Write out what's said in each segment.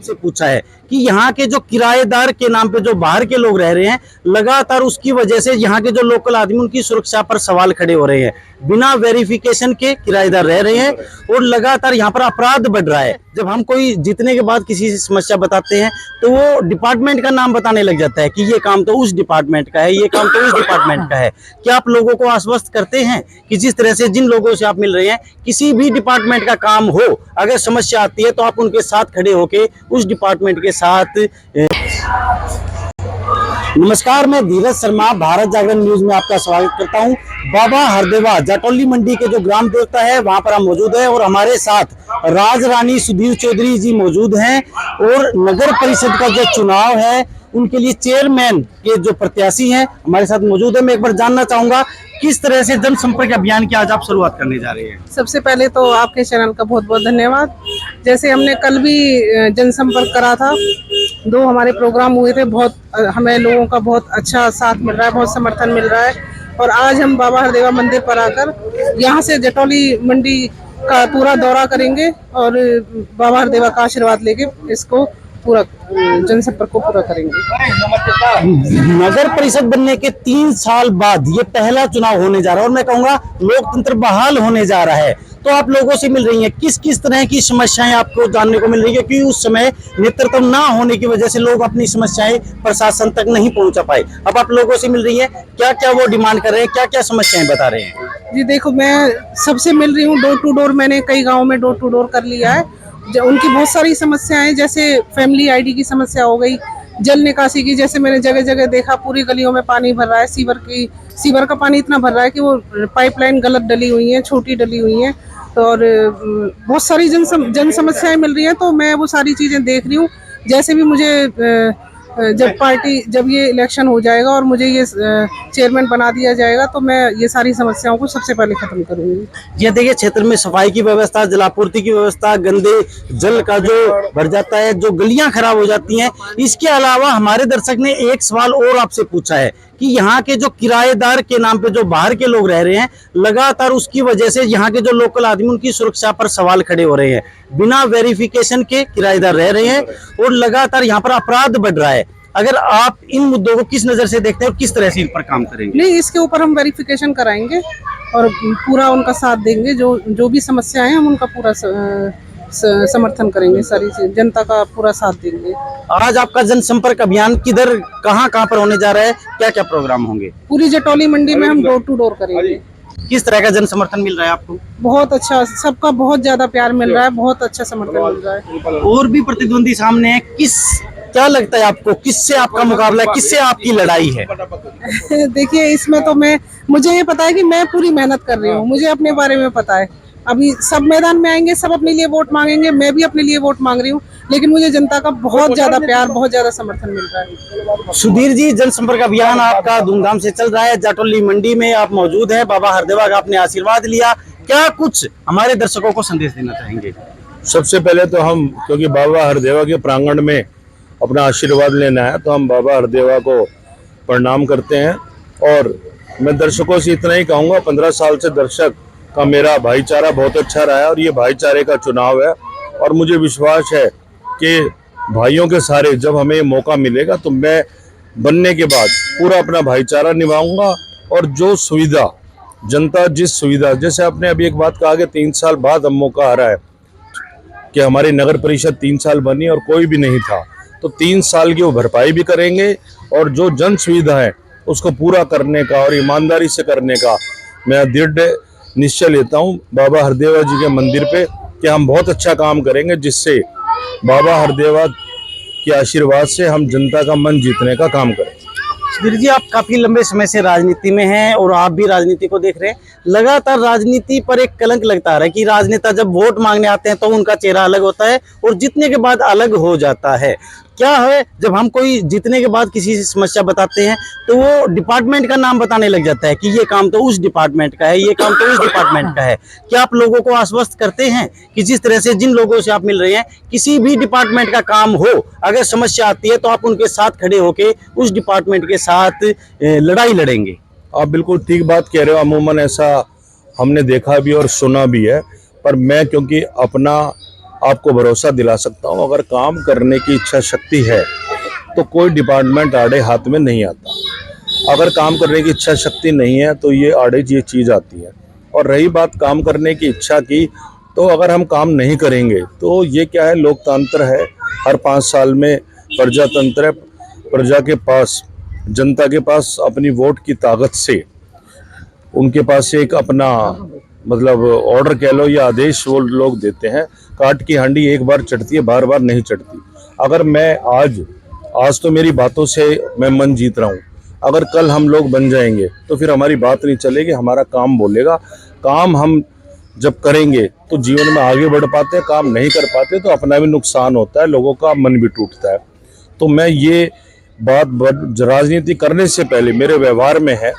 आपसे पूछा है कि यहाँ के जो किराएदार के नाम पे जो बाहर के लोग रह रहे हैं, लगातार उसकी वजह से यहाँ के जो लोकल आदमी उनकी सुरक्षा पर सवाल खड़े हो रहे हैं। बिना वेरिफिकेशन के किराएदार रह रहे हैं और लगातार यहाँ पर अपराध बढ़ रहा है। जब हम कोई जीतने के बाद किसी से समस्या बताते हैं तो वो डिपार्टमेंट का नाम बताने लग जाता है कि ये काम तो उस डिपार्टमेंट का है, ये काम तो उस डिपार्टमेंट का है। क्या आप लोगों को आश्वस्त करते हैं कि जिस तरह से जिन लोगों से आप मिल रहे हैं, किसी भी डिपार्टमेंट का काम हो, अगर समस्या आती है तो आप उनके साथ खड़े होके उस डिपार्टमेंट के साथ। नमस्कार, मैं धीरज शर्मा भारत जागरण न्यूज में आपका स्वागत करता हूं। बाबा हरदेवा जटौली मंडी के जो ग्राम देवता है वहां पर हम मौजूद हैं और हमारे साथ राज रानी सुधीर चौधरी जी मौजूद हैं और नगर परिषद का जो चुनाव है उनके लिए चेयरमैन के जो प्रत्याशी हैं हमारे साथ मौजूद है। मैं एक बार जानना चाहूंगा किस तरह से जनसंपर्क अभियान की आज आप शुरुआत करने जा रहे हैं। सबसे पहले तो आपके चैनल का बहुत बहुत धन्यवाद। जैसे हमने कल भी जनसंपर्क करा था, 2 हमारे प्रोग्राम हुए थे, बहुत हमें लोगों का बहुत अच्छा साथ मिल रहा है, बहुत समर्थन मिल रहा है। और आज हम बाबा हरदेवा मंदिर पर आकर यहाँ से जटौली मंडी का पूरा दौरा करेंगे और बाबा हरदेवा का आशीर्वाद लेके इसको पूरा जनसंपर्क को पूरा करेंगे। नगर परिषद बनने के 3 साल बाद ये पहला चुनाव होने जा रहा है और मैं कहूंगा लोकतंत्र बहाल होने जा रहा है। तो आप लोगों से मिल रही हैं, किस किस तरह की समस्याएं आपको जानने को मिल रही है? क्योंकि उस समय नेतृत्व ना होने की वजह से लोग अपनी समस्याएं प्रशासन तक नहीं पहुंचा पाए। अब आप लोगों से मिल रही है, क्या क्या वो डिमांड कर रहे हैं, क्या क्या समस्याएं बता रहे हैं? जी देखो, मैं सबसे मिल रही हूँ डोर टू डोर। मैंने कई गाँव में डोर टू डोर कर लिया है। उनकी बहुत सारी समस्याएं, जैसे फैमिली आईडी की समस्या हो गई, जल निकासी की। जैसे मैंने जगह जगह देखा पूरी गलियों में पानी भर रहा है, सीवर का पानी इतना भर रहा है कि वो पाइपलाइन गलत डली हुई है, छोटी डली हुई है। और बहुत सारी जन समस्याएं मिल रही हैं। तो मैं वो सारी चीजें देख रही हूँ। जैसे भी मुझे जब ये इलेक्शन हो जाएगा और मुझे ये चेयरमैन बना दिया जाएगा तो मैं ये सारी समस्याओं को सबसे पहले खत्म करूंगी। ये देखिए, क्षेत्र में सफाई की व्यवस्था, जलापूर्ति की व्यवस्था, गंदे जल का जो भर जाता है, जो गलियां खराब हो जाती हैं। इसके अलावा हमारे दर्शक ने एक सवाल और आपसे पूछा है कि यहाँ के जो किराएदार के नाम पे जो बाहर के लोग रह रहे हैं, लगातार उसकी वजह से यहाँ के जो लोकल आदमी उनकी सुरक्षा पर सवाल खड़े हो रहे हैं। बिना वेरिफिकेशन के किराएदार रह रहे हैं और लगातार यहाँ पर अपराध बढ़ रहा है। अगर आप इन मुद्दों को किस नजर से देखते हैं और किस तरह से इन पर काम करेंगे? नहीं, इसके ऊपर हम वेरिफिकेशन कराएंगे और पूरा उनका साथ देंगे। जो भी समस्याएं हैं हम उनका पूरा समर्थन करेंगे, सारी जनता का पूरा साथ देंगे। आज आपका जनसंपर्क अभियान किधर, कहाँ पर होने जा रहा है, क्या क्या प्रोग्राम होंगे? पूरी जटौली मंडी में हम डोर टू डोर करेंगे। किस तरह का जन समर्थन मिल रहा है आपको? बहुत अच्छा, सबका बहुत ज्यादा प्यार मिल रहा है, बहुत अच्छा समर्थन मिल रहा है। और भी प्रतिद्वंदी सामने है, क्या लगता है आपको, किससे आपका मुकाबला है, किससे आपकी लड़ाई है? देखिए, इसमें तो मुझे ये पता है कि मैं पूरी मेहनत कर रही हूँ, मुझे अपने बारे में पता है। अभी सब मैदान में आएंगे, सब अपने लिए वोट मांगेंगे, मैं भी अपने लिए वोट मांग रही हूँ, लेकिन मुझे जनता का बहुत ज्यादा प्यार, बहुत ज्यादा समर्थन मिल रहा है। सुधीर जी, जनसंपर्क अभियान आपका धूमधाम से चल रहा है। जटौली मंडी में आप मौजूद हैं, बाबा हरदेवा का आपने आशीर्वाद लिया, क्या कुछ हमारे दर्शकों को संदेश देना चाहेंगे? सबसे पहले तो हम, क्योंकि बाबा हरदेवा के प्रांगण में अपना आशीर्वाद लेना है, तो हम बाबा हरदेवा को प्रणाम करते हैं। और मैं दर्शकों से इतना ही कहूँगा, 15 साल से दर्शक का मेरा भाईचारा बहुत अच्छा रहा है और ये भाईचारे का चुनाव है। और मुझे विश्वास है कि भाइयों के सारे, जब हमें मौका मिलेगा तो मैं बनने के बाद पूरा अपना भाईचारा निभाऊंगा। और जो सुविधा जनता, जिस सुविधा, जैसे आपने अभी एक बात कहा कि 3 साल बाद हम मौका आ रहा है कि हमारी नगर परिषद 3 साल बनी और कोई भी नहीं था, तो 3 साल की वो भरपाई भी करेंगे और जो जन सुविधा है उसको पूरा करने का और ईमानदारी से करने का मैं दृढ़ निश्चय लेता हूँ बाबा हरदेवा जी के मंदिर पे कि हम बहुत अच्छा काम करेंगे, जिससे बाबा हरदेवा के आशीर्वाद से हम जनता का मन जीतने का काम करें। सुधीर जी, आप काफी लंबे समय से राजनीति में हैं और आप भी राजनीति को देख रहे हैं। लगातार राजनीति पर एक कलंक लगता आ रहा है कि राजनेता जब वोट मांगने आते हैं तो उनका चेहरा अलग होता है और जीतने के बाद अलग हो जाता है। क्या है, जब हम कोई जीतने के बाद किसी से समस्या बताते हैं तो वो डिपार्टमेंट का नाम बताने लग जाता है कि ये काम तो उस डिपार्टमेंट का है, ये काम तो उस डिपार्टमेंट का है। क्या आप लोगों को आश्वस्त करते हैं कि जिस तरह से जिन लोगों से आप मिल रहे हैं, किसी भी डिपार्टमेंट का काम हो, अगर समस्या आती है तो आप उनके साथ खड़े होके उस डिपार्टमेंट के साथ लड़ाई लड़ेंगे? आप बिल्कुल ठीक बात कह रहे हो। अमूमन ऐसा हमने देखा भी और सुना भी है, पर मैं क्योंकि अपना आपको भरोसा दिला सकता हूँ, अगर काम करने की इच्छा शक्ति है तो कोई डिपार्टमेंट आड़े हाथ में नहीं आता। अगर काम करने की इच्छा शक्ति नहीं है तो ये आड़े ये चीज़ आती है। और रही बात काम करने की इच्छा की, तो अगर हम काम नहीं करेंगे तो ये क्या है, लोकतंत्र है, हर 5 साल में प्रजातंत्र है। प्रजा के पास, जनता के पास अपनी वोट की ताकत से उनके पास एक अपना मतलब ऑर्डर कह लो या आदेश वो लोग देते हैं। काट की हांडी एक बार चढ़ती है, बार बार नहीं चढ़ती। अगर मैं आज तो मेरी बातों से मैं मन जीत रहा हूँ, अगर कल हम लोग बन जाएंगे तो फिर हमारी बात नहीं चलेगी, हमारा काम बोलेगा। काम हम जब करेंगे तो जीवन में आगे बढ़ पाते हैं, काम नहीं कर पाते तो अपना भी नुकसान होता है, लोगों का मन भी टूटता है। तो मैं ये बात राजनीति करने से पहले मेरे व्यवहार में है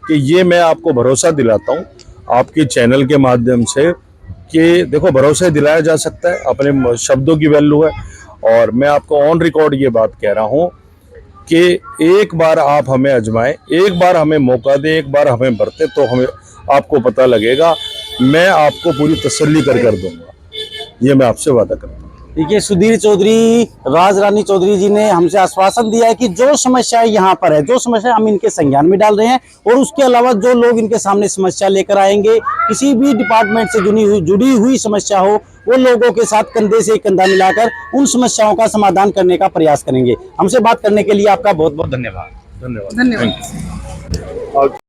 कि ये मैं आपको भरोसा दिलाता हूँ आपके चैनल के माध्यम से कि देखो, भरोसा दिलाया जा सकता है, अपने शब्दों की वैल्यू है। और मैं आपको ऑन रिकॉर्ड ये बात कह रहा हूँ कि एक बार आप हमें आजमाएं, एक बार हमें मौका दें, एक बार हमें बरतें तो हमें आपको पता लगेगा। मैं आपको पूरी तसल्ली कर दूंगा, ये मैं आपसे वादा करता हूँ। देखिए, सुधीर चौधरी, राज रानी चौधरी जी ने हमसे आश्वासन दिया है कि जो समस्या यहाँ पर है, जो समस्या हम इनके संज्ञान में डाल रहे हैं, और उसके अलावा जो लोग इनके सामने समस्या लेकर आएंगे, किसी भी डिपार्टमेंट से जुड़ी हुई समस्या हो, वो लोगों के साथ कंधे से कंधा मिलाकर उन समस्याओं का समाधान करने का प्रयास करेंगे। हमसे बात करने के लिए आपका बहुत बहुत धन्यवाद। धन्यवाद। धन्यवाद।